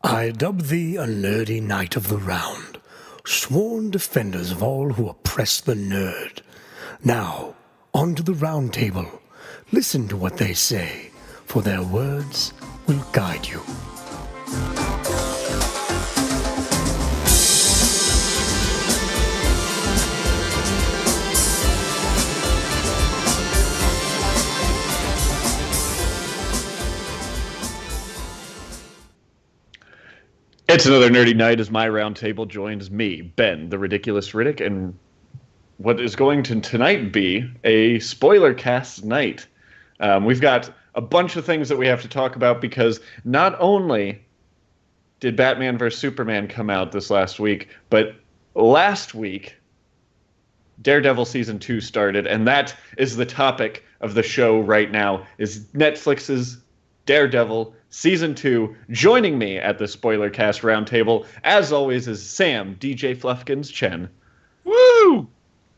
I dub thee a nerdy knight of the round, sworn defenders of all who oppress the nerd. Now, on to the round table. Listen to what they say, for their words will guide you. It's another nerdy night as my roundtable joins me, Ben, the ridiculous Riddick, and what is going to tonight be a Spoilercast night. We've got a bunch of things that we have to talk about because not only did Batman vs. Superman come out this last week, but last week Daredevil Season 2 started, and that is the topic of the show right now, is Netflix's Daredevil Season 2. Joining me at the Spoilercast roundtable, as always, is Sam, DJ Fluffkins Chen. Woo!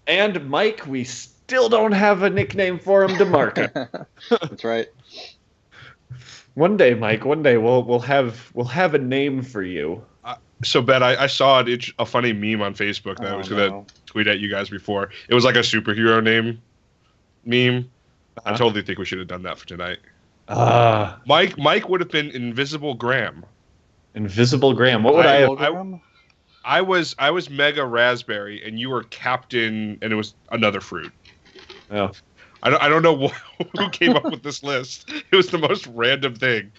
And Mike, we still don't have a nickname for him to mark it. That's right. One day, Mike, we'll have a name for you. So, Ben, I saw a funny meme on Facebook that I was going to tweet at you guys before. It was like a superhero name meme. I totally think we should have done that for tonight. Mike would have been Invisible Graham. Invisible Graham. What would I have? I was Mega Raspberry, and you were Captain, and it was another fruit. Oh. I don't know who came up with this list. It was the most random thing.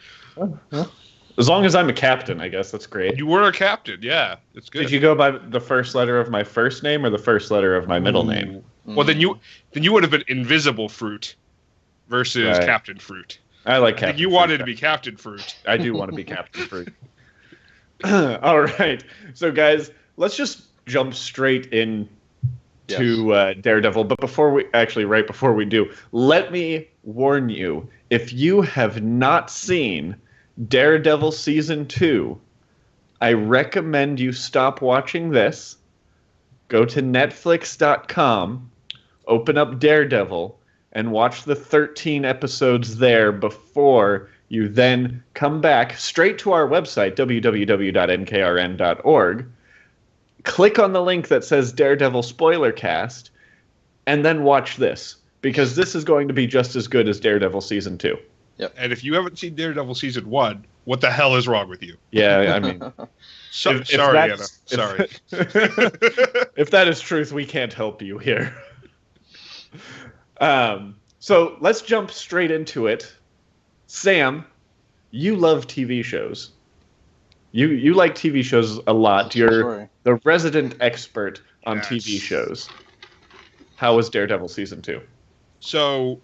As long as I'm a captain, I guess that's great. You were a captain, yeah. It's good. Did you go by the first letter of my first name or the first letter of my middle name? Well, then you would have been Invisible Fruit versus Captain Fruit. I like Captain Fruit. You wanted to be Captain Fruit. I do want to be Captain Fruit. All right. So, guys, let's just jump straight in to Daredevil. But right before we do, let me warn you, if you have not seen Daredevil Season 2, I recommend you stop watching this, go to Netflix.com, open up Daredevil, and watch the 13 episodes there before you then come back straight to our website, www.nkrn.org, click on the link that says Daredevil Spoilercast, and then watch this, because this is going to be just as good as Daredevil Season 2. Yep. And if you haven't seen Daredevil Season 1, what the hell is wrong with you? Yeah, I mean... Sorry, Anna. Sorry. If that is truth, we can't help you here. So let's jump straight into it. Sam, you love TV shows. You like TV shows a lot. You're the resident expert on TV shows. How was Daredevil Season 2? So,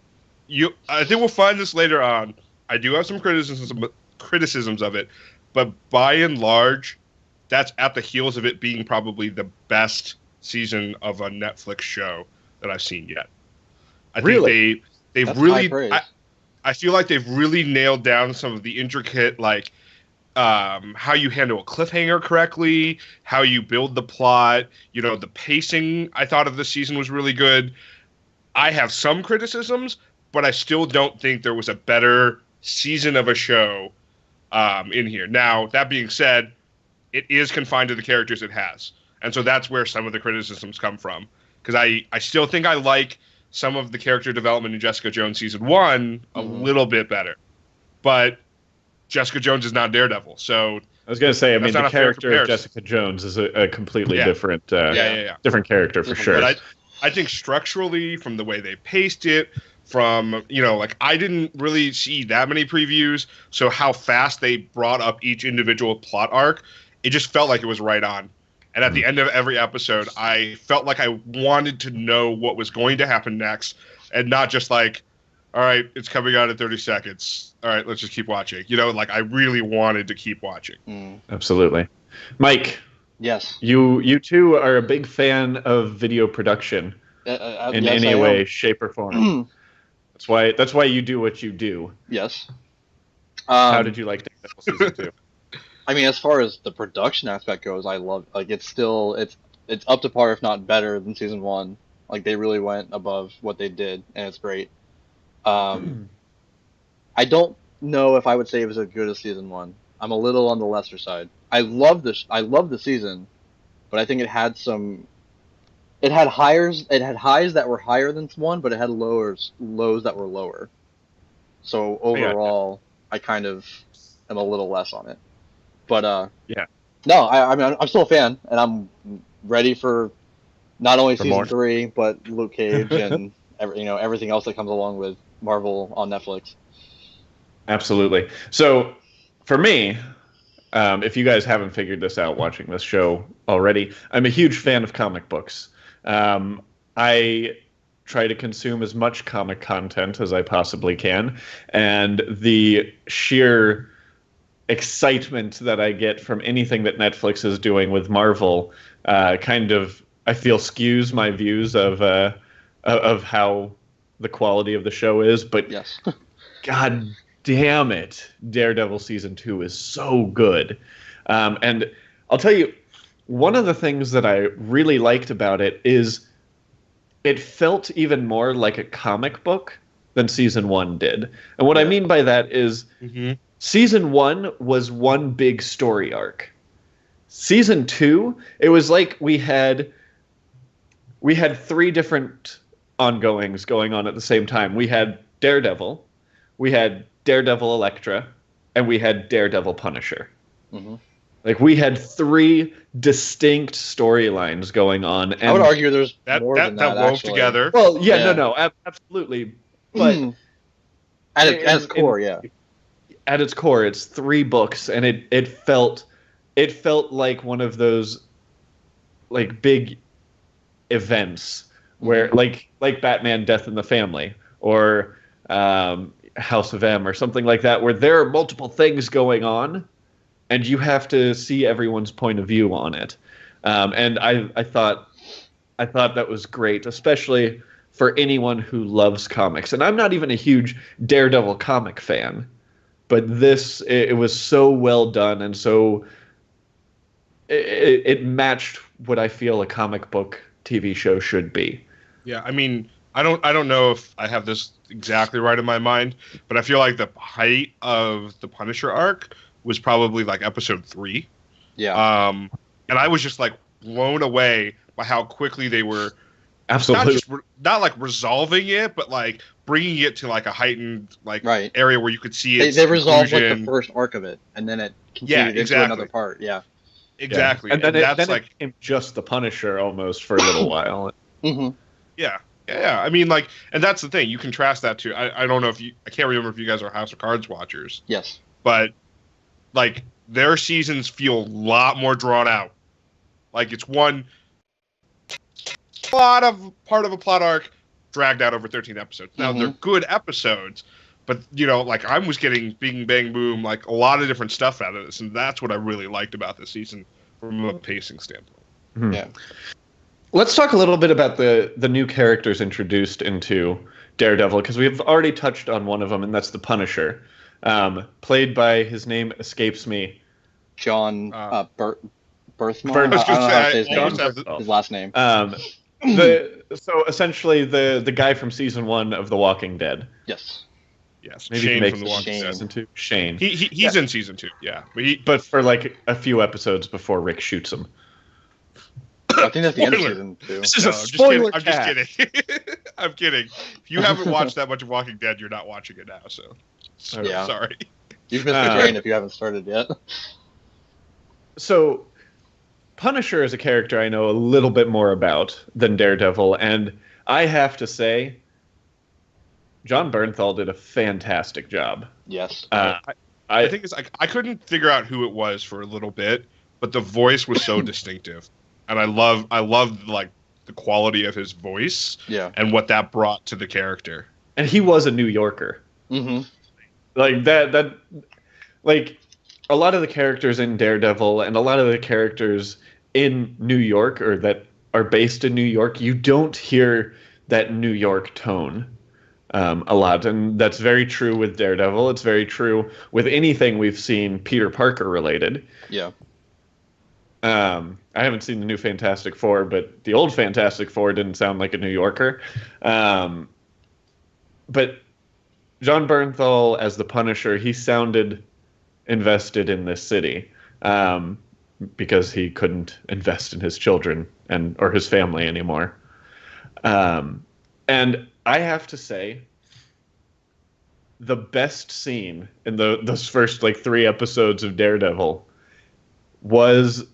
I think we'll find this later on. I do have some criticisms of it, but by and large, that's at the heels of it being probably the best season of a Netflix show that I've seen yet. I think they've really. I feel like they've really nailed down some of the intricate, like how you handle a cliffhanger correctly, how you build the plot. You know, the pacing I thought of this season was really good. I have some criticisms, but I still don't think there was a better season of a show in here. Now, that being said, it is confined to the characters it has, and so that's where some of the criticisms come from. Because I still think I like some of the character development in Jessica Jones Season 1 a little bit better. But Jessica Jones is not Daredevil, so... I was going to say, I mean, the character of Jessica Jones is a completely different different character for sure. But I think structurally, from the way they paced it, from, I didn't really see that many previews, so how fast they brought up each individual plot arc, it just felt like it was right on. And at the end of every episode, I felt like I wanted to know what was going to happen next, and not just like, all right, it's coming out in 30 seconds. All right, let's just keep watching. I really wanted to keep watching. Absolutely. Mike. Yes. You too are a big fan of video production in any way, shape, or form. That's why you do what you do. Yes. How did you like Daredevil Season 2? I mean, as far as the production aspect goes, I love it's up to par, if not better than Season 1. Like, they really went above what they did, and it's great. I don't know if I would say it was as good as Season 1. I'm a little on the lesser side. I love the season, but I think it had highs that were higher than one, but it had lows that were lower. So overall, I kind of am a little less on it. But Yeah. no, I mean I'm still a fan, and I'm ready for not only season more. 3, but Luke Cage and everything else that comes along with Marvel on Netflix. Absolutely. So, for me, if you guys haven't figured this out watching this show already, I'm a huge fan of comic books. I try to consume as much comic content as I possibly can, and the sheer excitement that I get from anything that Netflix is doing with Marvel kind of, I feel, skews my views of how the quality of the show is. But yes. God damn it, Daredevil season 2 is so good. And I'll tell you, one of the things that I really liked about it is it felt even more like a comic book than season 1 did. And what I mean by that is season 1 was one big story arc. Season 2, it was like we had 3 different ongoings going on at the same time. We had Daredevil, we had Daredevil Elektra, and we had Daredevil Punisher. Mm-hmm. Like, we had 3 distinct storylines going on. And I would argue there's more than that wove actually. together. Well, no, absolutely. But at its core, at its core, it's 3 books, and it felt like one of those like big events where like Batman Death in the Family or House of M or something like that, where there are multiple things going on and you have to see everyone's point of view on it. And I thought that was great, especially for anyone who loves comics. And I'm not even a huge Daredevil comic fan, but it was so well done, and so it matched what I feel a comic book TV show should be. Yeah, I mean, I don't know if I have this exactly right in my mind, but I feel like the height of the Punisher arc was probably like episode 3. Yeah. And I was just like blown away by how quickly they were Absolutely not like resolving it, but like bringing it to like a heightened like area where you could see it. They resolved like the first arc of it, and then it continued into another part. Yeah. Exactly. Yeah. And that's then like it became just the Punisher almost for a little while. Mm-hmm. Yeah. I mean, like, and that's the thing. You contrast that to I don't know if I can't remember if you guys are House of Cards watchers. Yes. But like their seasons feel a lot more drawn out. Like it's one part of a plot arc dragged out over 13 episodes. Now they're good episodes, but like I was getting Bing Bang Boom, like a lot of different stuff out of this, and that's what I really liked about this season from a pacing standpoint. Mm-hmm. Yeah. Let's talk a little bit about the new characters introduced into Daredevil, because we've already touched on one of them, and that's the Punisher, played by, his name escapes me, John Berthmar. I don't know how to say his last name. So essentially the guy from season 1 of The Walking Dead. Yes. Maybe Shane from The Walking Dead. Season 2. Shane. He's in season 2. Yeah, but for like a few episodes before Rick shoots him. I think that's the end of season 2. This is a spoiler. I'm just kidding. I'm kidding. If you haven't watched that much of Walking Dead, you're not watching it now. So yeah. Sorry. You've missed the train if you haven't started yet. So, Punisher is a character I know a little bit more about than Daredevil, and I have to say, John Bernthal did a fantastic job. Yes. I think it's like I couldn't figure out who it was for a little bit, but the voice was so distinctive, and I love like the quality of his voice, and what that brought to the character. And he was a New Yorker. Mm-hmm. Like that, like a lot of the characters in Daredevil and a lot of the characters in New York or that are based in New York, you don't hear that New York tone a lot. And that's very true with Daredevil. It's very true with anything we've seen Peter Parker related. Yeah. I haven't seen the new Fantastic Four, but the old Fantastic Four didn't sound like a New Yorker. But John Bernthal as the Punisher, he sounded invested in this city, because he couldn't invest in his children or his family anymore. And I have to say, the best scene in those first like 3 episodes of Daredevil was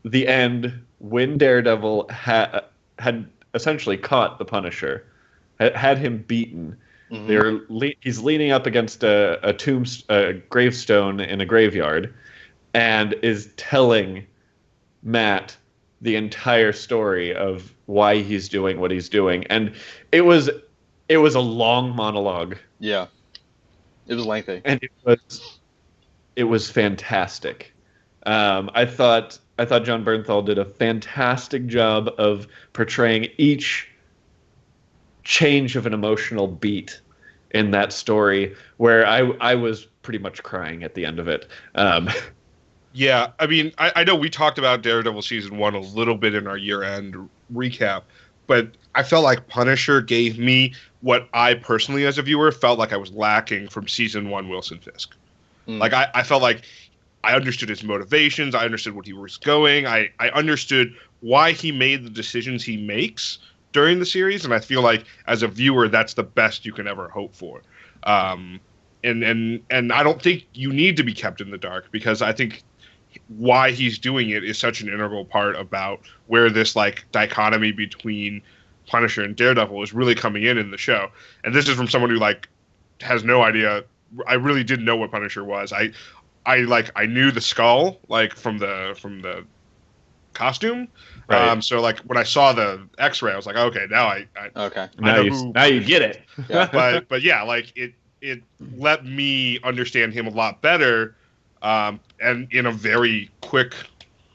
the end when Daredevil had essentially caught the Punisher, had him beaten. He's leaning up against a gravestone in a graveyard, and is telling Matt the entire story of why he's doing what he's doing, and it was a long monologue. Yeah, it was lengthy, and it was fantastic. I thought John Bernthal did a fantastic job of portraying each change of an emotional beat in that story, where I was pretty much crying at the end of it. Yeah, I mean, I know we talked about Daredevil season 1 a little bit in our year-end recap, but I felt like Punisher gave me what I personally, as a viewer, felt like I was lacking from season 1 Wilson Fisk. Like, I felt like I understood his motivations, I understood what he was going, I understood why he made the decisions he makes during the series, and I feel like, as a viewer, that's the best you can ever hope for. And I don't think you need to be kept in the dark, because I think why he's doing it is such an integral part about where this like dichotomy between Punisher and Daredevil is really coming in the show. And this is from someone who like has no idea. I really didn't know what Punisher was. I knew the skull like from the costume. Right. So like when I saw the X-ray, I was like, okay, now now you get it. Yeah. but yeah, like it let me understand him a lot better. And in a very quick,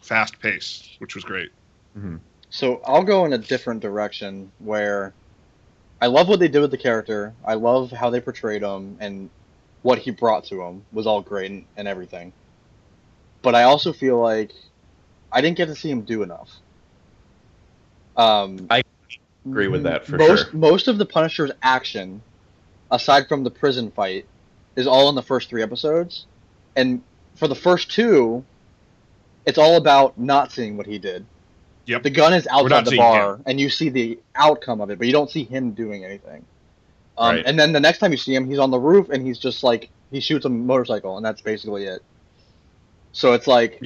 fast pace, which was great. Mm-hmm. So I'll go in a different direction, where I love what they did with the character. I love how they portrayed him, and what he brought to him was all great and everything. But I also feel like I didn't get to see him do enough. I agree with that for sure. Most of the Punisher's action, aside from the prison fight, is all in the first 3 episodes. And for the first 2, it's all about not seeing what he did. Yep. The gun is outside the bar, him. and you see the outcome of it, but you don't see him doing anything. Right. And then the next time you see him, he's on the roof, and he's just like, he shoots a motorcycle, and that's basically it. So it's like,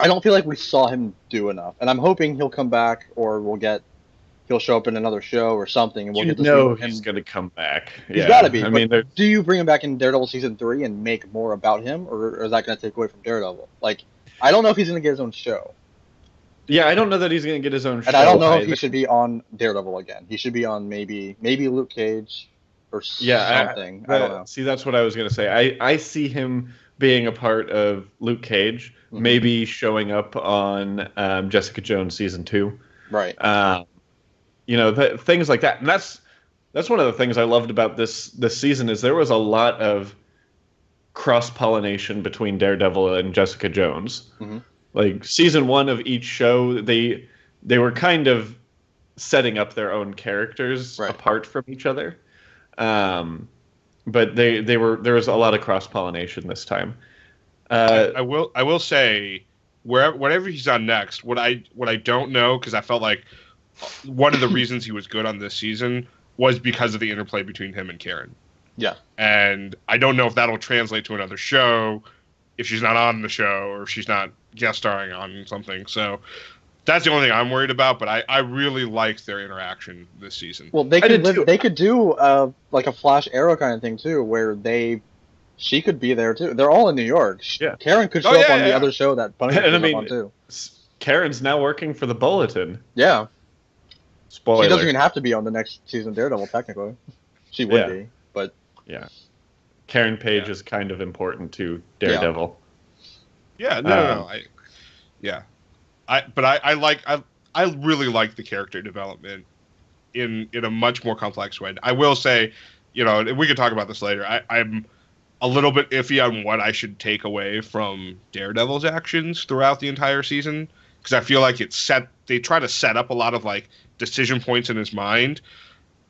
I don't feel like we saw him do enough. And I'm hoping he'll come back, or he'll show up in another show or something, and we'll get to see him. He's going to come back. He's got to be. I mean, do you bring him back in Daredevil season 3 and make more about him, or is that going to take away from Daredevil? Like, I don't know if he's going to get his own show. Yeah, I don't know that he's going to get his own show. And I don't know if he should be on Daredevil again. He should be on maybe Luke Cage or something. I don't know. See, that's what I was going to say. I see him being a part of Luke Cage, maybe showing up on Jessica Jones season 2. Right. Things like that. And that's one of the things I loved about this season, is there was a lot of cross-pollination between Daredevil and Jessica Jones. Mm-hmm. Like, season 1 of each show, they were kind of setting up their own characters apart from each other. But there was a lot of cross-pollination this time. I will say, whatever he's on next, what I don't know, because I felt like one of the reasons he was good on this season was because of the interplay between him and Karen. Yeah. And I don't know if that'll translate to another show, if she's not on the show, or if she's not guest starring on something. So that's the only thing I'm worried about, but I really liked their interaction this season. Well, they could do like a Flash Arrow kind of thing too, where she could be there too. They're all in New York. Yeah. Karen could show up on the other show that Punisher shows up on too. Karen's now working for the Bulletin. Yeah. Spoiler. She doesn't even have to be on the next season of Daredevil, technically. She would be, but... Yeah. Karen Page is kind of important to Daredevil. Yeah, no. I really like the character development in a much more complex way. I will say, and we can talk about this later, I'm a little bit iffy on what I should take away from Daredevil's actions throughout the entire season, because I feel like they try to set up a lot of like decision points in his mind,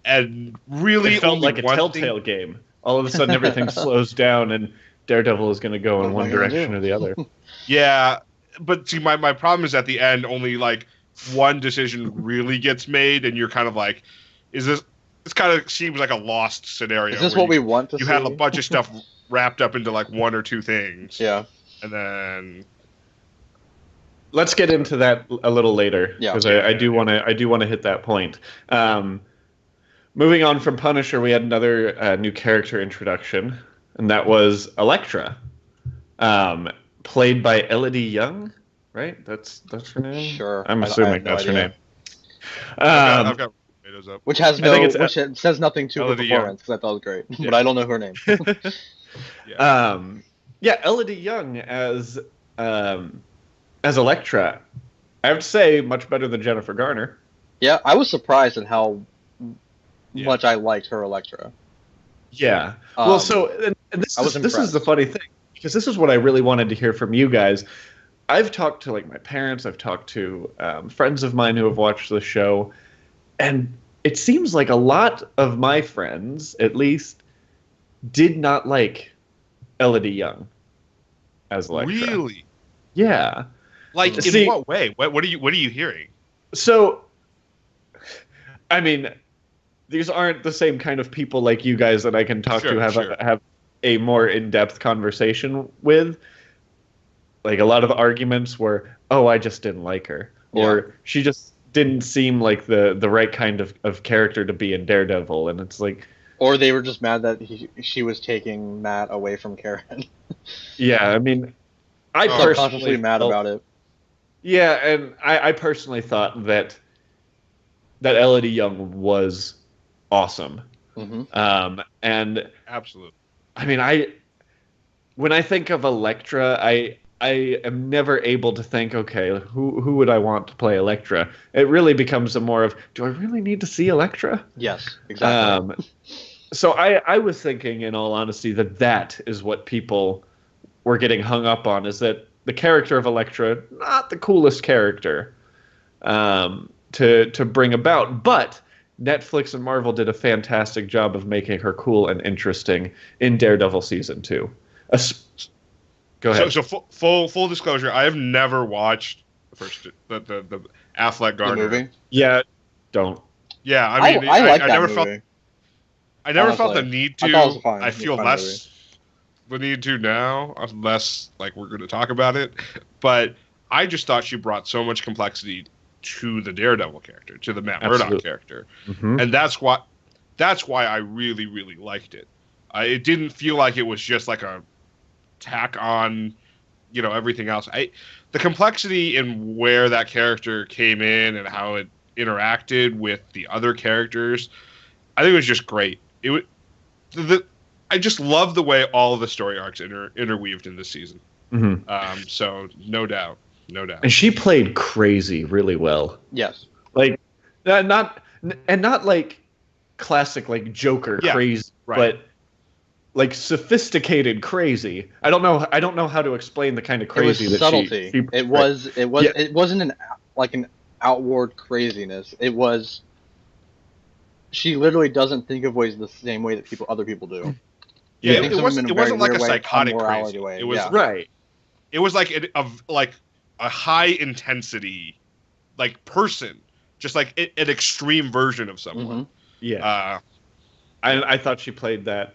and really it felt like a Telltale game. All of a sudden, everything slows down, and Daredevil is going to go in What one am I gonna direction do? or the other. Yeah, but see, my problem is at the end, only like one decision really gets made, and you're kind of like, is this? This kind of seems like a lost scenario. Is this where what we want to you see? have a bunch of stuff wrapped up into like one or two things. Yeah. And then Let's get into that a little later, Yeah. because I do want to hit that point. Moving on from Punisher, we had another new character introduction, and that was Elektra, played by Elodie Young, right? That's her name. Sure. I'm I assuming have no her idea. name. I've got tomatoes up. Which has I think no, it's- which says nothing to her Elodie Young. performance because I thought it was great, Yeah. but I don't know her name. Yeah, Elodie Young as Elektra. I have to say, much better than Jennifer Garner. Yeah, I was surprised at how Yeah. much I liked her Elektra. Yeah. Um, Well, so and this I was this is the impressed. funny thing, because this is what I really wanted to hear from you guys. I've talked to like my parents, I've talked to friends of mine who have watched the show, and it seems like a lot of my friends, at least, did not like Elodie Young as Elektra. Really? Yeah. Like in See- what way? What are you hearing? So, I mean, these aren't the same kind of people like you guys that I can talk Sure, to, sure. have a more in-depth conversation with. Like, a lot of the arguments were, oh, I just didn't like her. Or she just didn't seem like the right kind of character to be in Daredevil. And it's like, Or they were just mad that she was taking Matt away from Karen. yeah, I mean, I Oh. personally Subconsciously mad felt- about it. Yeah, and I personally thought that Elodie Young was awesome. Hmm. And Absolutely. I mean, when I think of Elektra, I am never able to think, okay, who would I want to play Elektra? It really becomes a more of, do I really need to see Elektra? Yes, exactly. So I was thinking, in all honesty, that is what people were getting hung up on, is that the character of Elektra, not the coolest character to bring about, but Netflix and Marvel did a fantastic job of making her cool and interesting in Daredevil season 2. Go ahead. So full disclosure, I have never watched the Affleck The Garner movie. Yeah, don't. Yeah, I mean, I like I that never movie. felt I never felt the honestly. need I thought it was to. fine. I It was feel a fine less the need to now, unless like we're going to talk about it. But I just thought she brought so much complexity to the Daredevil character, to the Matt Murdock Absolutely. character, Mhm. and that's why I really really liked it. It didn't feel like it was just like a tack on, everything else. The complexity in where that character came in and how it interacted with the other characters, I think it was just great. I just love the way all of the story arcs interweaved in this season. Mhm. So no doubt. And she played crazy really well. Yes. Like, not like classic like Joker Yeah, crazy, right. but like sophisticated crazy. I don't know how to explain the kind of crazy it was that subtlety. she It was. Yeah. It wasn't an outward craziness. It was. She literally doesn't think of ways the same way that other people do. Yeah, She thinks it of them in wasn't like a very weird way, psychotic unmorality crazy. way. It was Yeah. right. It was like a high intensity like person, just like an extreme version of someone. Mhm. Yeah. I thought she played that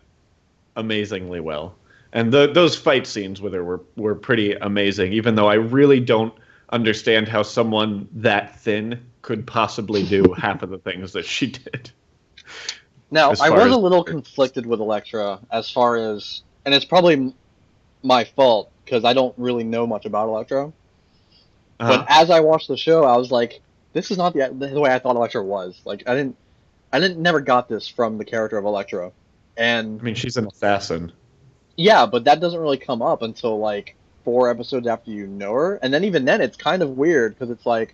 amazingly well. And those fight scenes with her were pretty amazing, even though I really don't understand how someone that thin could possibly do half of the things that she did. Now, as I far was as- a little conflicted with Elektra as far as, and it's probably my fault because I don't really know much about Elektra. Uh-huh. But as I watched the show, I was like, "This is not the way I thought Elektra was." Like, I never got this from the character of Elektra, and I mean, she's an assassin. yeah, but that doesn't really come up until like 4 episodes after you know her, and then even then, it's kind of weird because it's like,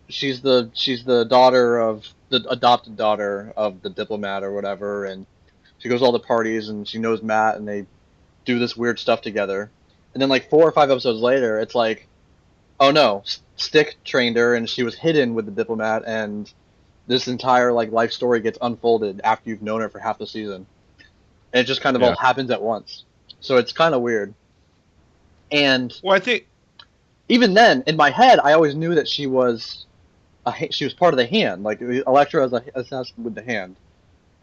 she's the daughter of the adopted daughter of the diplomat or whatever, and she goes to all the parties and she knows Matt and they do this weird stuff together. And then like 4 or 5 episodes later, it's like, oh no, Stick trained her and she was hidden with the diplomat, and this entire like life story gets unfolded after you've known her for half the season. and it just kind of all happens at once. So it's kind of weird. And Well, I think even then, in my head, I always knew that she was part of the hand. Like Elektra is assassin with the hand,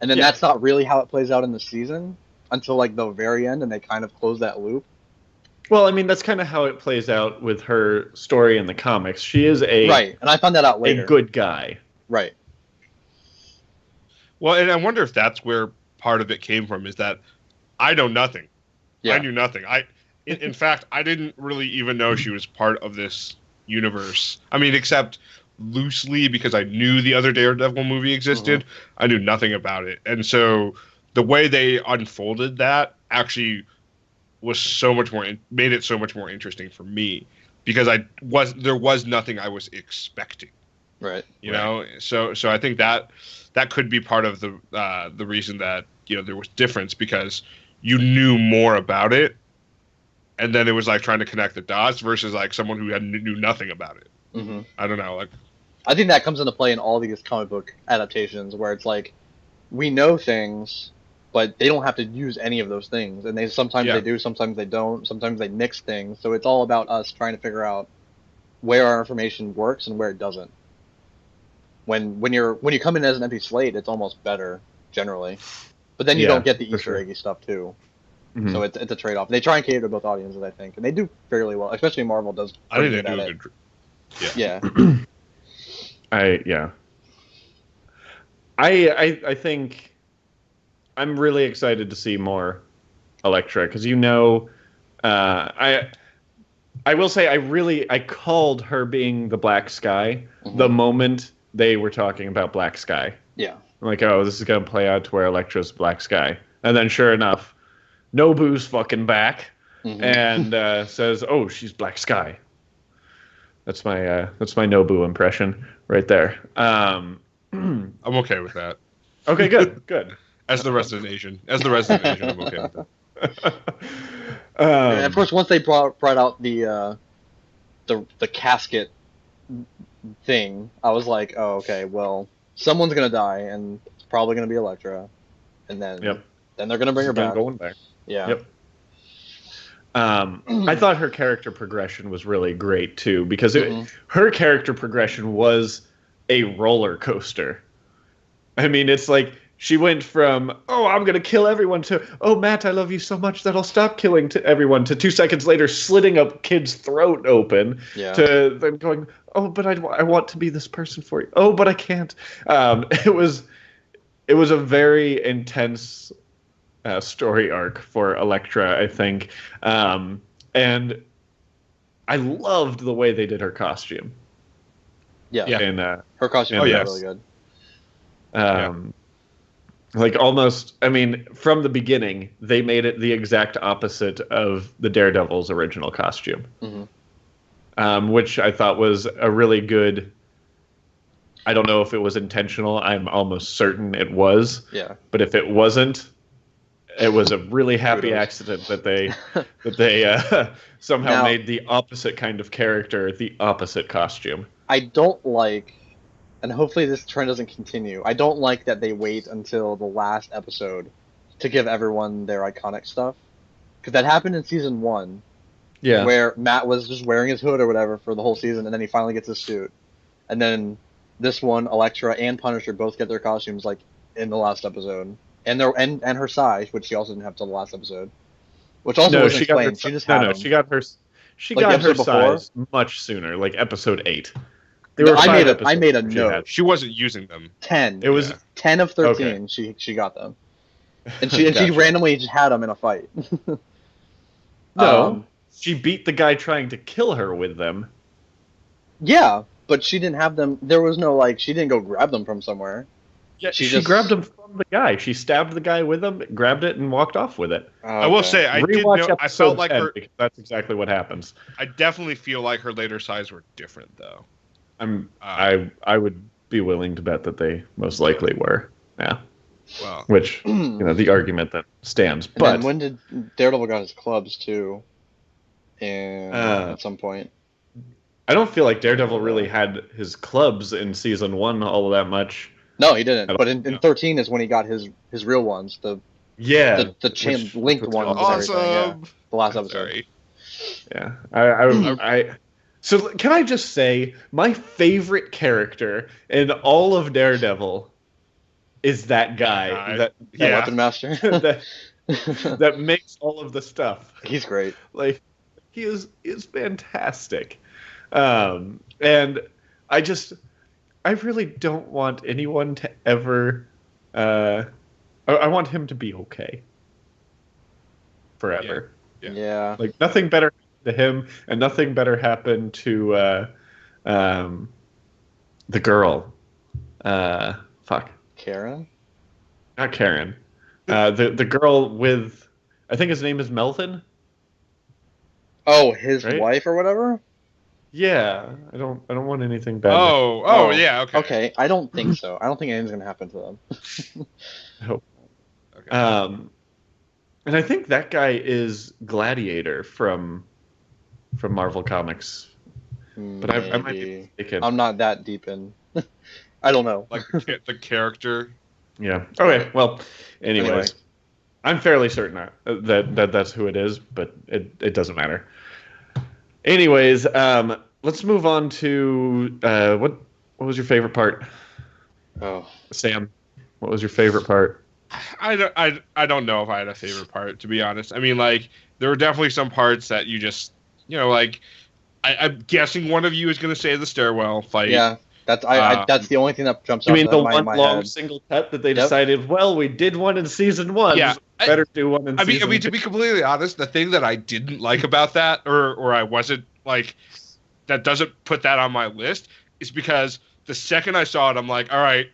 and then that's not really how it plays out in the season until like the very end, and they kind of close that loop. Well, I mean, that's kind of how it plays out with her story in the comics. She is right, and I found that out later. A good guy, right? Well, and I wonder if that's where part of it came from. Is that I know nothing. Yeah. I knew nothing. In fact, I didn't really even know she was part of this universe. I mean, except loosely because I knew the other Daredevil movie existed. I knew nothing about it, and so the way they unfolded that actually was so much more made it so much more interesting for me because there was nothing I was expecting. Right. You know, so I think that could be part of the reason that there was difference because you knew more about it, and then it was like trying to connect the dots versus like someone who knew nothing about it. I don't know, like I think that comes into play in all these comic book adaptations where it's like we know things, but they don't have to use any of those things, and sometimes they do, sometimes they don't, sometimes they mix things. So it's all about us trying to figure out where our information works and where it doesn't. When you come in as an empty slate, it's almost better generally, but then you don't get the Easter eggy stuff too. So it's a trade off. They try and cater to both audiences, I think, and they do fairly well. Especially Marvel does. I think they do a good. Yeah. I think I'm really excited to see more Elektra because I will say I called her being the Black Sky the moment they were talking about Black Sky. Yeah. I'm like, oh, this is gonna play out to where Elektra's Black Sky, and then sure enough, Nobu's fucking back and says, "Oh, she's Black Sky." That's my Nobu impression right there. I'm okay with that. Okay, good. As the resident Asian, I'm okay with that. And of course, once they brought out the casket thing, I was like, oh, okay, well, someone's gonna die, and it's probably gonna be Elektra, and then they're gonna bring her back. Going back. Yeah. Yep. I thought her character progression was really great too because her character progression was a roller coaster. I mean, it's like she went from I'm gonna kill everyone to Matt, I love you so much that I'll stop killing everyone to 2 seconds later slitting a kid's throat open to then going but I want to be this person for you. But I can't. It was a very intense story arc for Elektra, I think. And I loved the way they did her costume. Yeah. And, her costume was really good. Like almost, I mean, from the beginning, they made it the exact opposite of the Daredevil's original costume. Which I thought was a really good... I don't know if it was intentional. I'm almost certain it was. Yeah. But if it wasn't, it was a really happy accident that they somehow made the opposite kind of character the opposite costume. I don't like, and hopefully this trend doesn't continue, I don't like that they wait until the last episode to give everyone their iconic stuff. Because that happened in season 1. Yeah. Where Matt was just wearing his hood or whatever for the whole season, and then he finally gets his suit. And then this one, Elektra and Punisher both get their costumes like in the last episode. And her size, which she also didn't have till the last episode, which also wasn't explained. She just had them. She got her size much sooner, like episode 8. I made a note. She wasn't using them. 10. It was 10 of 13. Okay. She got them, and she randomly just had them in a fight. No, she beat the guy trying to kill her with them. Yeah, but she didn't have them. There was no she didn't go grab them from somewhere. Yeah, she grabbed them from the guy. She stabbed the guy with them, grabbed it, and walked off with it. Okay. I will say, I felt like her. That's exactly what happens. I definitely feel like her later sides were different, though. I would be willing to bet that they most likely were. Yeah. Well, which the argument that stands. But then when did Daredevil got his clubs too? And at some point. I don't feel like Daredevil really had his clubs in season 1 all that much. No, he didn't. But in 13 is when he got his real ones, the Yeah, the chain which linked was ones and Awesome. everything. Yeah, the last episode. Sorry. Yeah, I. So can I just say my favorite character in all of Daredevil is that guy That That Yeah. weapon master. that that makes all of the stuff. He's great. Like he is fantastic. And I really don't want anyone to ever I want him to be okay forever. Yeah. Like nothing better happened to him, and nothing better happened to the girl. Fuck, Karen. not Karen. The girl with, I think his name is Melvin. Oh, his Right? wife or whatever. Yeah, I don't want anything bad. Oh, yeah, okay. Okay, I don't think so. I don't think anything's gonna happen to them. I hope. Okay. And I think that guy is Gladiator from Marvel Comics, but I might be Maybe. mistaken. I'm not that deep in. I don't know. Like the character. Yeah. Okay. Well, anyways, Anyway. I'm fairly certain that that's who it is, but it doesn't matter. Anyways, let's move on to what was your favorite part, Oh, Sam? What was your favorite part? I don't know if I had a favorite part, to be honest. I mean, like, there were definitely some parts that you just, like, I'm guessing one of you is going to say the stairwell fight. yeah. That's that's the only thing that jumps You out mean to the my one long head. single cut that they Yep. decided? Well, we did one in season one. Yeah, better do one in I mean, season to be completely honest, the thing that I didn't like about that, or I wasn't like, that doesn't put that on my list, is because the second I saw it, I'm like, all right,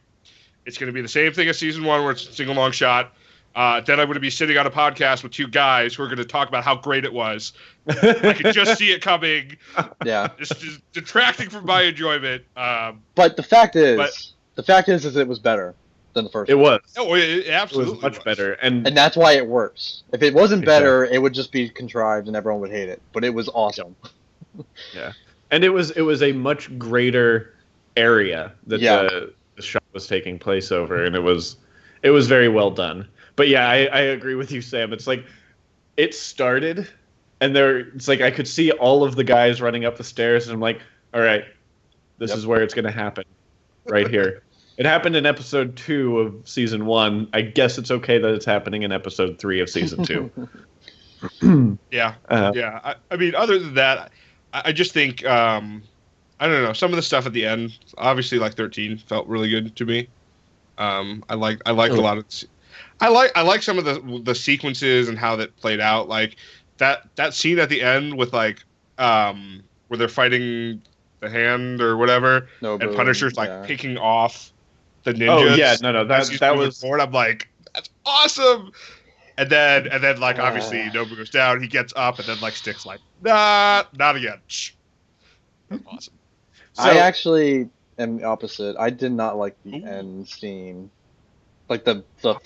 it's going to be the same thing as season one, where it's a single long shot. Then I'm going to be sitting on a podcast with two guys who are going to talk about how great it was. I could just see it coming. Yeah. Just detracting from my enjoyment. But the fact is, But- is it was better than the first It one. was. Oh, it It absolutely was much better, and And that's why it works. If it wasn't better, it would just be contrived and everyone would hate it. But it was awesome. yeah, and it was a much greater area that the shot was taking place over, and it was very well done. But yeah, I agree with you, Sam. It's like it started, and it's like I could see all of the guys running up the stairs, and I'm like, all right, this is where it's going to happen, right here. It happened in episode 2 of season 1. I guess it's okay that it's happening in episode 3 of season 2. Yeah. Yeah. I mean, other than that, I just think, I don't know, some of the stuff at the end, obviously, like 13 felt really good to me. I liked a lot of. I like some of the sequences and how that played out. Like that scene at the end with like where they're fighting the hand or whatever, No, and Punisher's like picking off the ninjas. Oh yeah, no, that was. Forward. I'm like, that's awesome. And then like obviously Nobu goes down, he gets up, and then like Stick's like, nah, not again. Awesome. I actually am the opposite. I did not like the end scene, like the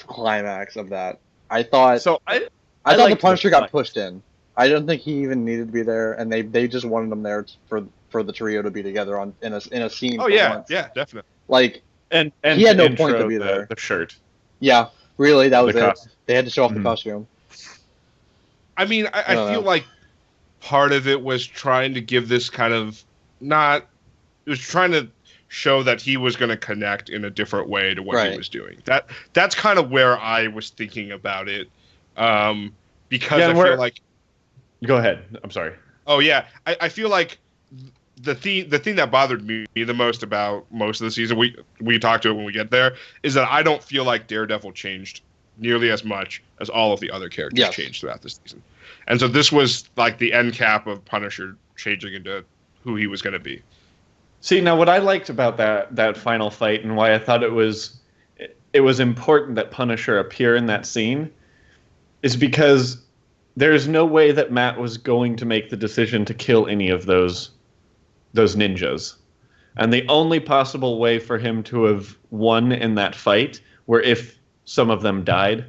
climax of that. I thought I thought the liked Punisher the got pushed in. I don't think he even needed to be there, and they just wanted him there for the trio to be together in a scene. Oh for yeah, once. yeah, definitely. Like and he had to no point to intro be there. The shirt. Yeah, really, that was The it. costume. They had to show off the Mhm. costume. I mean, I don't feel know. like part of it was trying to give this kind of it was trying to show that he was going to connect in a different way to what he Right. was doing. That's kind of where I was thinking about it, because Yeah, I feel like, Go ahead. I'm sorry. oh yeah, I feel like the thing that bothered me the most about most of the season, we talk to it when we get there, is that I don't feel like Daredevil changed nearly as much as all of the other characters changed throughout this season. And so this was like the end cap of Punisher changing into who he was going to be. See, now what I liked about that final fight and why I thought it was important that Punisher appear in that scene is because there's no way that Matt was going to make the decision to kill any of those ninjas. And the only possible way for him to have won in that fight were if some of them died.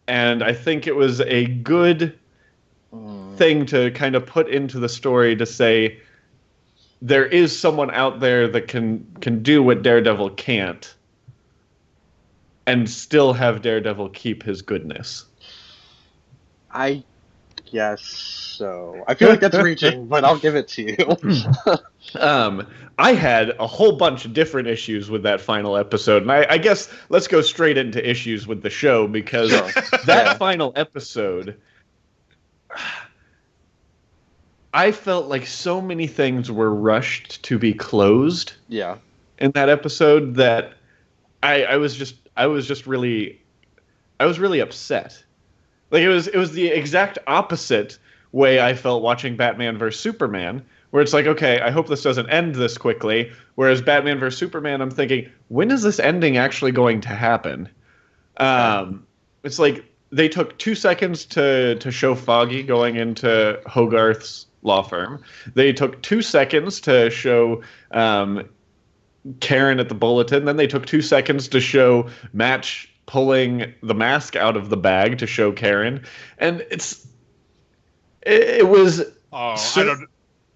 And I think it was a good thing to kind of put into the story to say there is someone out there that can do what Daredevil can't. and still have Daredevil keep his goodness? I guess so. I feel like that's reaching, but I'll give it to you. I had a whole bunch of different issues with that final episode, and I guess let's go straight into issues with the show, because that final episode, I felt like so many things were rushed to be closed. Yeah. In that episode, that I was really upset. Like, it was the exact opposite way I felt watching Batman vs Superman, where it's like, okay, I hope this doesn't end this quickly. Whereas Batman vs Superman, I'm thinking, when is this ending actually going to happen? It's like they took 2 seconds to show Foggy going into Hogarth's law firm. They took 2 seconds to show Karen at the Bulletin. Then they took 2 seconds to show Matt pulling the mask out of the bag to show Karen. And it was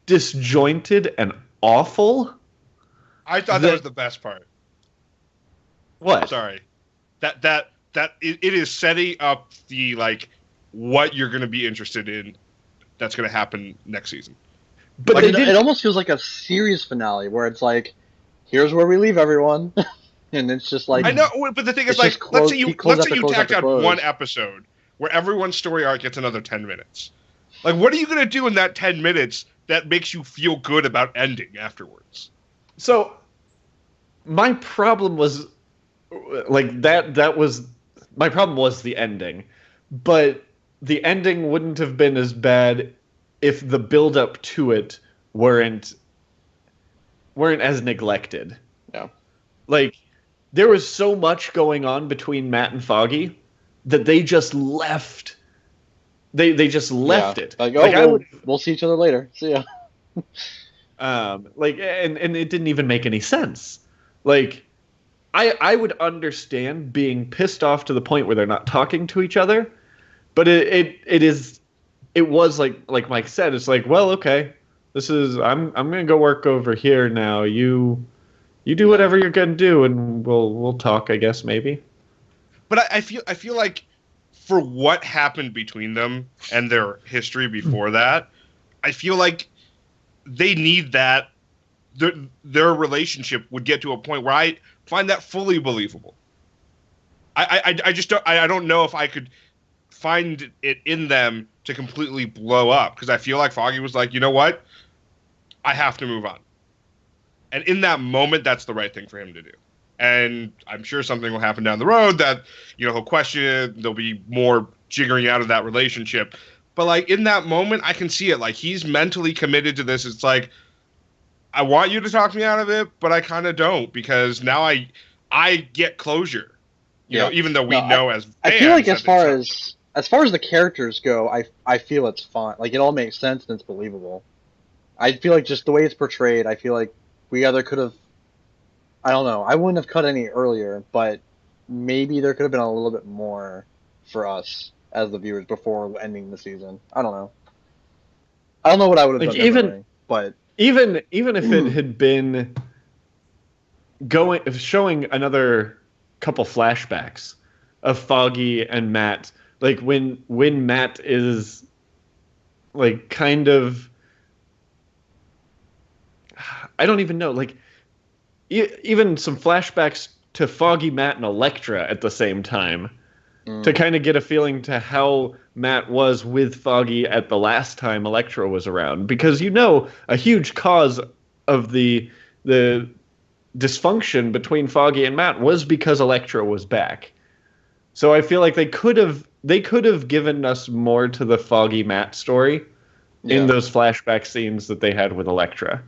disjointed and awful. I thought that was the best part. What? Sorry. That it is setting up the, like, what you're going to be interested in that's going to happen next season. But like, it almost feels like a series finale where it's like, here's where we leave everyone. And it's just like, I know, but the thing is, like, let's say you tacked out one episode where everyone's story arc gets another 10 minutes. Like, what are you going to do in that 10 minutes that makes you feel good about ending afterwards? So, my problem was, like, my problem was the ending. But the ending wouldn't have been as bad if the build-up to it weren't as neglected. Yeah. Like, there was so much going on between Matt and Foggy that they just left. They just left it. Like, we'll see each other later. See ya. And it didn't even make any sense. Like, I would understand being pissed off to the point where they're not talking to each other, but it was like Mike said, it's like, well, okay, I'm gonna go work over here now. You do whatever you're gonna do, and we'll talk, I guess, maybe. But I feel like, for what happened between them and their history before that, I feel like they need that. Their relationship would get to a point where I find that fully believable. I just don't know if I could find it in them to completely blow up, because I feel like Foggy was like, you know what, I have to move on. And in that moment, that's the right thing for him to do. And I'm sure something will happen down the road that, he'll question it. There'll be more jiggering out of that relationship. But, like, in that moment, I can see it. Like, he's mentally committed to this. It's like, I want you to talk me out of it, but I kind of don't, because now I get closure. You know, even though we know as fans, I feel like as far as the characters go, I feel it's fine. Like, it all makes sense and it's believable. I feel like just the way it's portrayed, I feel like we either could have, I don't know, I wouldn't have cut any earlier, but maybe there could have been a little bit more for us as the viewers before ending the season. I don't know. I don't know what I would have done differently, but even if it had been showing another couple flashbacks of Foggy and Matt, like when Matt is like kind of, I don't even know, like even some flashbacks to Foggy, Matt, and Elektra at the same time to kind of get a feeling to how Matt was with Foggy at the last time Elektra was around. Because, a huge cause of the dysfunction between Foggy and Matt was because Elektra was back. So I feel like they could have given us more to the Foggy Matt story in those flashback scenes that they had with Elektra.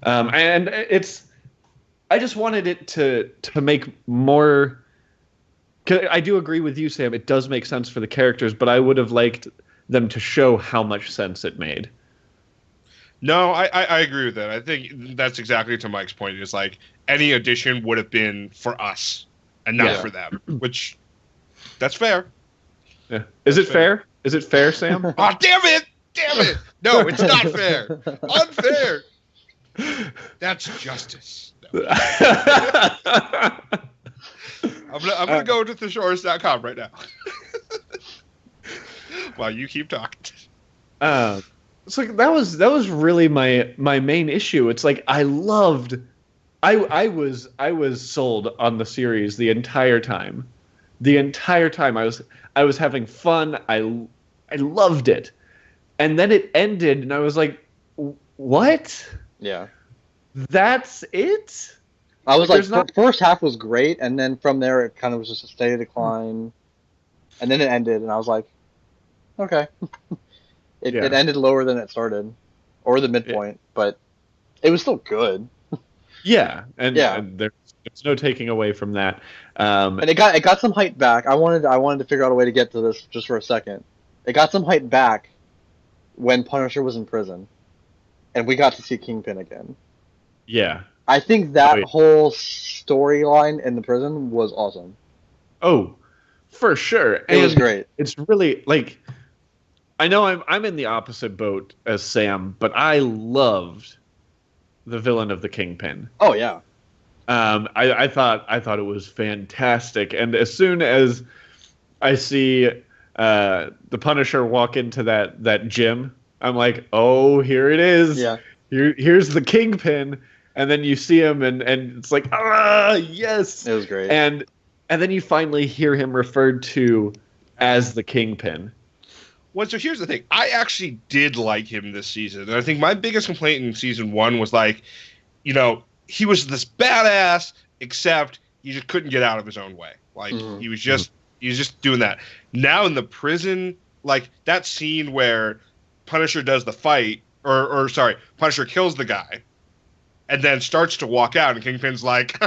And I just wanted it to make more. I do agree with you, Sam. It does make sense for the characters, but I would have liked them to show how much sense it made. No, I agree with that. I think that's exactly to Mike's point. It's like any addition would have been for us and not for them, which that's fair. Yeah. Is it fair? Is it fair, Sam? Oh, damn it! No, it's not fair. Unfair. That's justice. No. I'm gonna go to thesaurus.com right now. While you keep talking. It's like that was really my main issue. It's like I was sold on the series the entire time. The entire time I was having fun. I loved it. And then it ended and I was like, what? Yeah. That's it? I was like, not... first half was great, and then from there it kind of was just a steady decline, and then it ended, and I was like, okay. It ended lower than it started, or the midpoint, but it was still good. Yeah, and there's no taking away from that. And it got some hype back. I wanted to figure out a way to get to this just for a second. It got some hype back when Punisher was in prison, and we got to see Kingpin again. Yeah. I think that whole storyline in the prison was awesome. Oh, for sure. It was great. It's really like, I know I'm in the opposite boat as Sam, but I loved the villain of the Kingpin. Oh yeah. I thought it was fantastic, and as soon as I see the Punisher walk into that gym, I'm like, oh, here it is. Yeah. Here's the Kingpin. And then you see him, and it's like, yes! It was great. And then you finally hear him referred to as the Kingpin. Well, so here's the thing. I actually did like him this season. And I think my biggest complaint in season 1 was like, he was this badass, except he just couldn't get out of his own way. Like, he was just doing that. Now in the prison, like, that scene where Punisher does the fight, or Punisher kills the guy, and then starts to walk out, and Kingpin's like,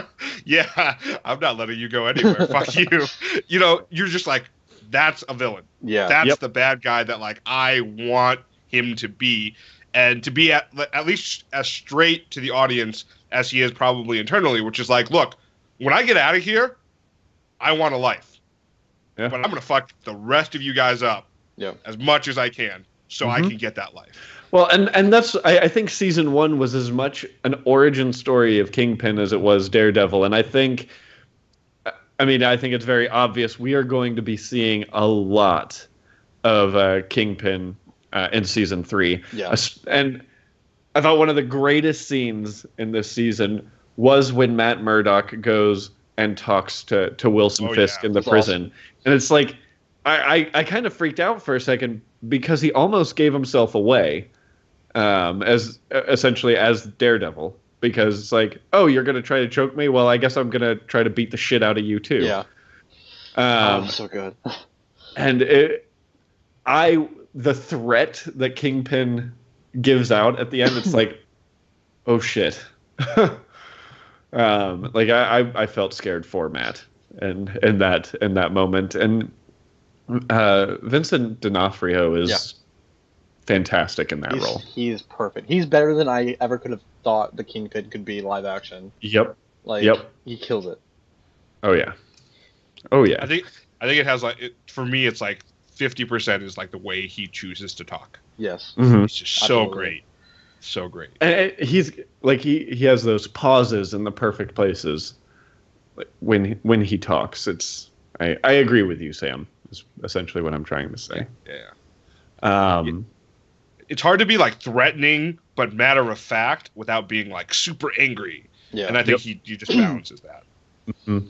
yeah, I'm not letting you go anywhere. Fuck you. You're just like, that's a villain. Yeah. That's the bad guy that, like, I want him to be. And to be at least as straight to the audience as he is probably internally, which is like, look, when I get out of here, I want a life. Yeah. But I'm going to fuck the rest of you guys up as much as I can so I can get that life. Well, and that's I think season 1 was as much an origin story of Kingpin as it was Daredevil, and I think it's very obvious we are going to be seeing a lot of Kingpin in season 3. Yeah. And I thought one of the greatest scenes in this season was when Matt Murdock goes and talks to Wilson Fisk in the prison, awesome. And it's like I kind of freaked out for a second because he almost gave himself away. As essentially as Daredevil, because it's like, oh, you're gonna try to choke me? Well, I guess I'm gonna try to beat the shit out of you too. Yeah. So good. And the threat that Kingpin gives out at the end, it's like, oh shit. Like I felt scared for Matt and in that moment, and Vincent D'Onofrio is fantastic in that role. He's perfect. He's better than I ever could have thought the Kingpin could be live action. Yep. He kills it. Oh yeah. I think it has for me it's like 50% is like the way he chooses to talk. Yes. Mm-hmm. It's just so great. So great. And he's like he has those pauses in the perfect places when he talks. I agree with you, Sam. Is essentially what I'm trying to say. Yeah. It's hard to be like threatening but matter of fact without being like super angry. Yeah. And I think he just balances that. Mm-hmm.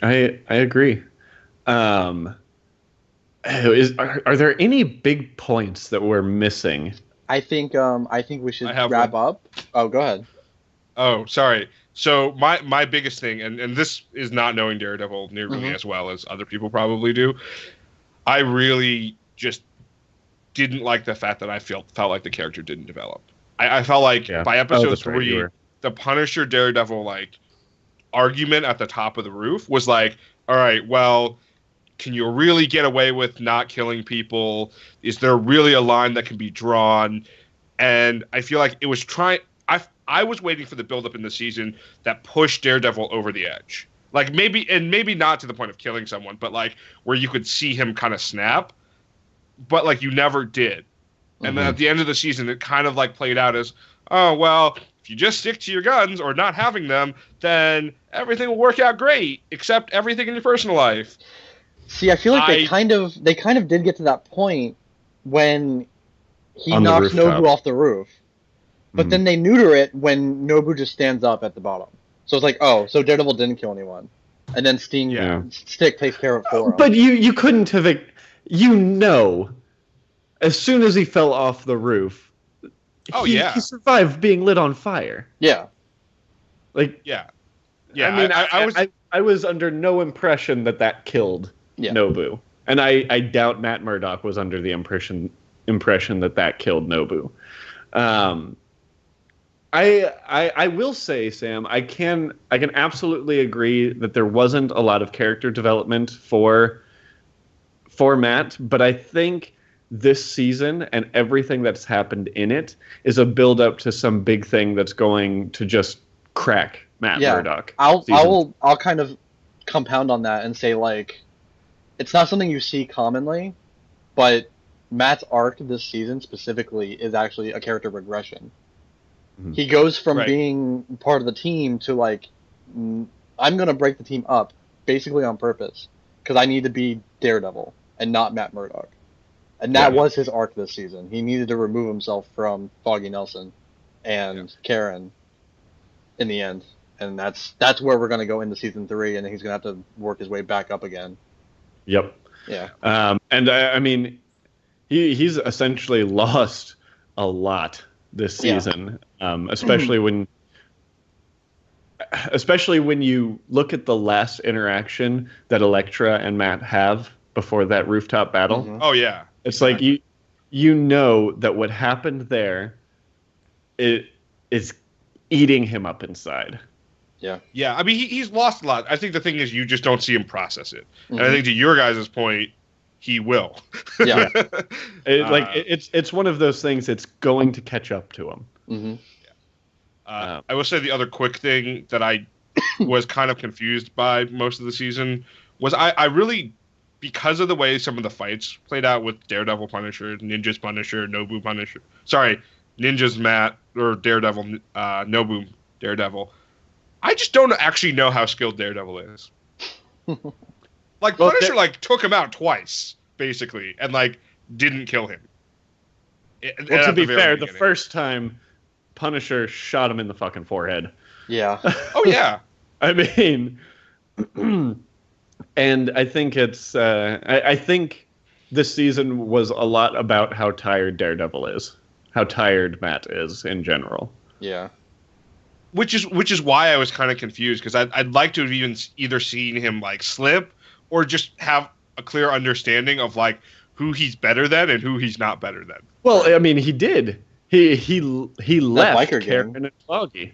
I agree. Are there any big points that we're missing? I think we should wrap up. Oh, go ahead. Oh, sorry. So my biggest thing, and this is not knowing Daredevil nearly as well as other people probably do, I really just didn't like the fact that I felt like the character didn't develop. I felt like by episode 3, the Punisher Daredevil like argument at the top of the roof was like, all right, well, can you really get away with not killing people? Is there really a line that can be drawn? And I feel like it was I was waiting for the buildup in the season that pushed Daredevil over the edge. Like maybe not to the point of killing someone, but like where you could see him kind of snap. But like you never did. And then at the end of the season, it kind of like played out as, oh, well, if you just stick to your guns or not having them, then everything will work out great, except everything in your personal life. See, I feel like they kind of did get to that point when he On the knocks rooftop. Nobu off the roof. But then they neuter it when Nobu just stands up at the bottom. So it's like, oh, so Daredevil didn't kill anyone. And then Stick takes care of it for him. But you couldn't have, as soon as he fell off the roof, he survived being lit on fire. Yeah. Like, yeah. I mean, I was under no impression that killed Nobu. And I doubt Matt Murdock was under the impression that killed Nobu. I will say, Sam, I can absolutely agree that there wasn't a lot of character development for Matt, but I think this season and everything that's happened in it is a build up to some big thing that's going to just crack Matt Murdock. I'll kind of compound on that and say, like, it's not something you see commonly, but Matt's arc this season specifically is actually a character regression. Mm-hmm. He goes from being part of the team to, like, I'm going to break the team up basically on purpose because I need to be Daredevil and not Matt Murdock. And that was his arc this season. He needed to remove himself from Foggy Nelson and Karen in the end. And that's where we're going to go into season 3, and then he's going to have to work his way back up again. Yep. Yeah. And I mean, he's essentially lost a lot this season, especially when you look at the last interaction that Elektra and Matt have before that rooftop battle. Mm-hmm. Oh yeah, it's like you know that what happened there is eating him up inside. Yeah. Yeah, I mean, he's lost a lot. I think the thing is you just don't see him process it. Mm-hmm. And I think to your guys' point, he will. Yeah. It's one of those things that's going to catch up to him. Mm-hmm. I will say the other quick thing that I was kind of confused by most of the season was I really, because of the way some of the fights played out with Daredevil Punisher, Ninja's Punisher, Nobu Punisher. Sorry, Ninja's Matt, or Daredevil, Nobu Daredevil. I just don't actually know how skilled Daredevil is. Like, Punisher, took him out twice, basically, and, didn't kill him. Well, to be fair, the first time, Punisher shot him in the fucking forehead. Yeah. Oh, yeah. I mean, and I think it's, I think this season was a lot about how tired Daredevil is. How tired Matt is, in general. Yeah. Which is why I was kind of confused, because I'd like to have even either seen him, slip, or just have a clear understanding of who he's better than and who he's not better than. Well, I mean, he did. He left Karen and Foggy.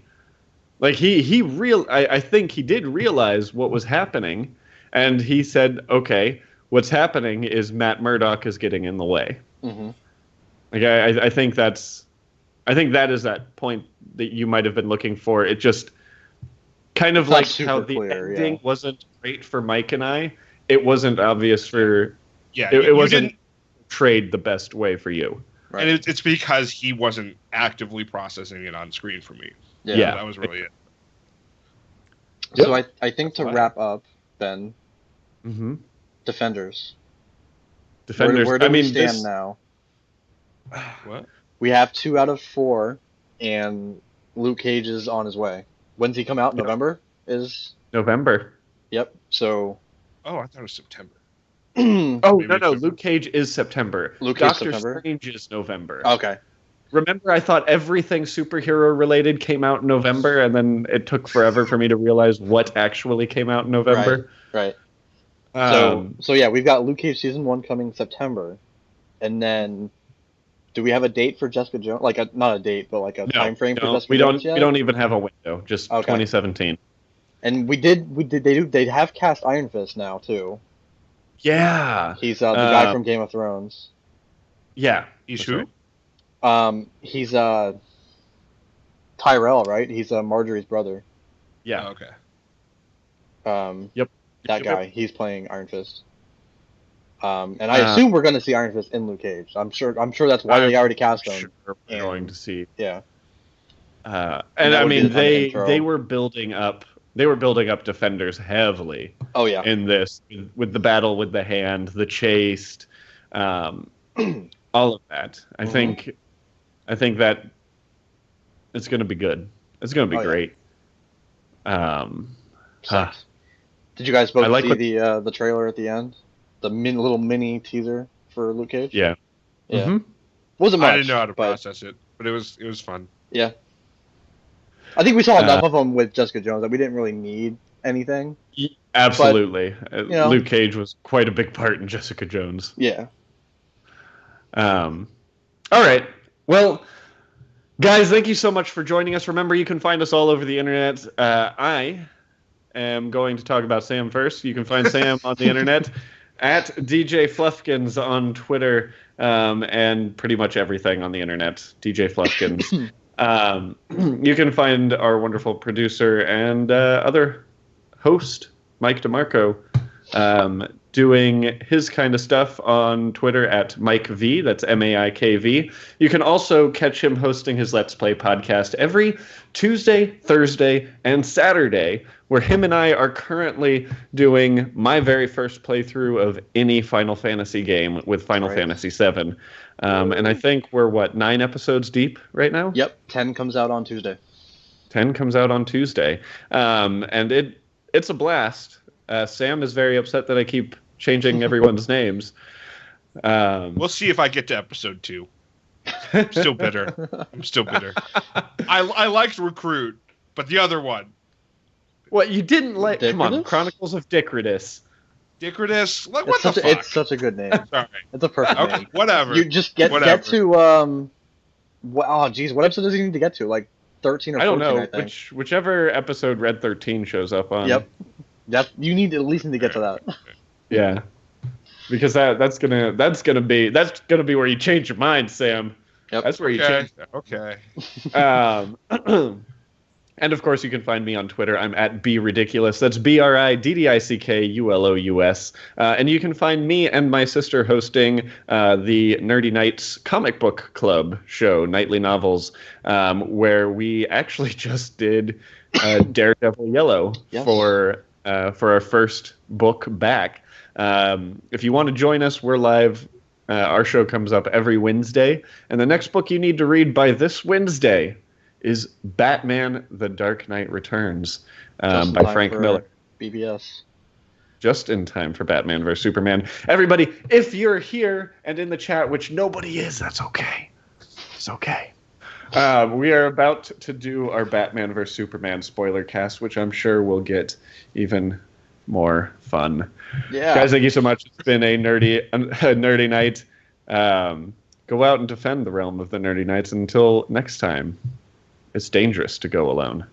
I think he did realize what was happening, and he said, "Okay, what's happening is Matt Murdock is getting in the way." Mm-hmm. I think that is that point that you might have been looking for. It just kind of like how the ending wasn't great for Mike and I. It wasn't obvious for it wasn't portrayed the best way for you. Right. And it's because he wasn't actively processing it on screen for me. Yeah. That was really it. So I think to wrap up, Ben, Defenders. Where do we stand now? What? We have 2 out of 4, and Luke Cage is on his way. When's he come out? November? November. Yep. So. Oh, I thought it was September. No. Luke Cage is September. Doctor Strange is November. Okay. Remember, I thought everything superhero related came out in November, and then it took forever for me to realize what actually came out in November. Right. So yeah, we've got Luke Cage season 1 coming September, and then do we have a date for Jessica Jones? Not a date, but a time frame for Jessica Jones yet? We don't even have a window. Just 2017. And they have cast Iron Fist now too. Yeah. He's the guy from Game of Thrones. Yeah. He's who? He's Tyrell, right? He's Marjorie's brother. Yeah. Oh, okay. Yep. That guy. He's playing Iron Fist. And I assume we're going to see Iron Fist in Luke Cage. I'm sure that's why they already cast him. Sure we're going to see. Yeah. And that I would be mean, the kind of intro. they were building up defenders heavily. Oh yeah. In this, with the battle with the hand, the chased, all of that. I think that it's going to be good. It's going to be great. Yeah. Did you guys both see the trailer at the end? The little mini teaser for Luke Cage? Yeah. Yeah. Mm-hmm. Wasn't much. I didn't know how to process it, but it was fun. Yeah. I think we saw enough of them with Jessica Jones that we didn't really need anything. Absolutely. But, Luke Cage was quite a big part in Jessica Jones. Yeah. All right. Well, guys, thank you so much for joining us. Remember, you can find us all over the internet. I am going to talk about Sam first. You can find Sam on the internet at DJ Fluffkins on Twitter, and pretty much everything on the internet. DJ Fluffkins. You can find our wonderful producer and other host, Mike DeMarco, doing his kind of stuff on Twitter at Mike V. That's MAIKV. You can also catch him hosting his Let's Play podcast every Tuesday, Thursday, and Saturday, where him and I are currently doing my very first playthrough of any Final Fantasy game with Final Fantasy VII. And I think we're, 9 episodes deep right now? Yep, 10 comes out on Tuesday. 10 comes out on Tuesday. And it's a blast. Sam is very upset that I keep changing everyone's names. We'll see if I get to episode 2. I'm still bitter. I liked Recruit, but the other one. What, you didn't like... Dicridus? Come on, Chronicles of Dicridus. Dicridus? What the fuck? It's such a good name. Sorry. It's a perfect name. Whatever. You just get to... what episode does he need to get to? Like 13 or 14, I don't know. I think. Whichever episode Red 13 shows up on. Yep. You need to at least get to that. Yeah. Because that's gonna be where you change your mind, Sam. Yep. That's where you change. Okay. And of course, you can find me on Twitter. I'm at BRidiculous. That's BRIDDICKULOUS. And you can find me and my sister hosting the Nerdy Nights comic book club show, Nightly Novels, where we actually just did Daredevil Yellow for our first book back. If you want to join us, we're live. Our show comes up every Wednesday. And the next book you need to read by this Wednesday is Batman: The Dark Knight Returns by Frank Miller. BBS. Just in time for Batman vs. Superman. Everybody, if you're here and in the chat, which nobody is, that's okay. It's okay. We are about to do our Batman vs. Superman spoiler cast, which I'm sure will get even more fun. Yeah. Guys, thank you so much. It's been a nerdy night. Go out and defend the realm of the Nerdy Knights. Until next time, it's dangerous to go alone.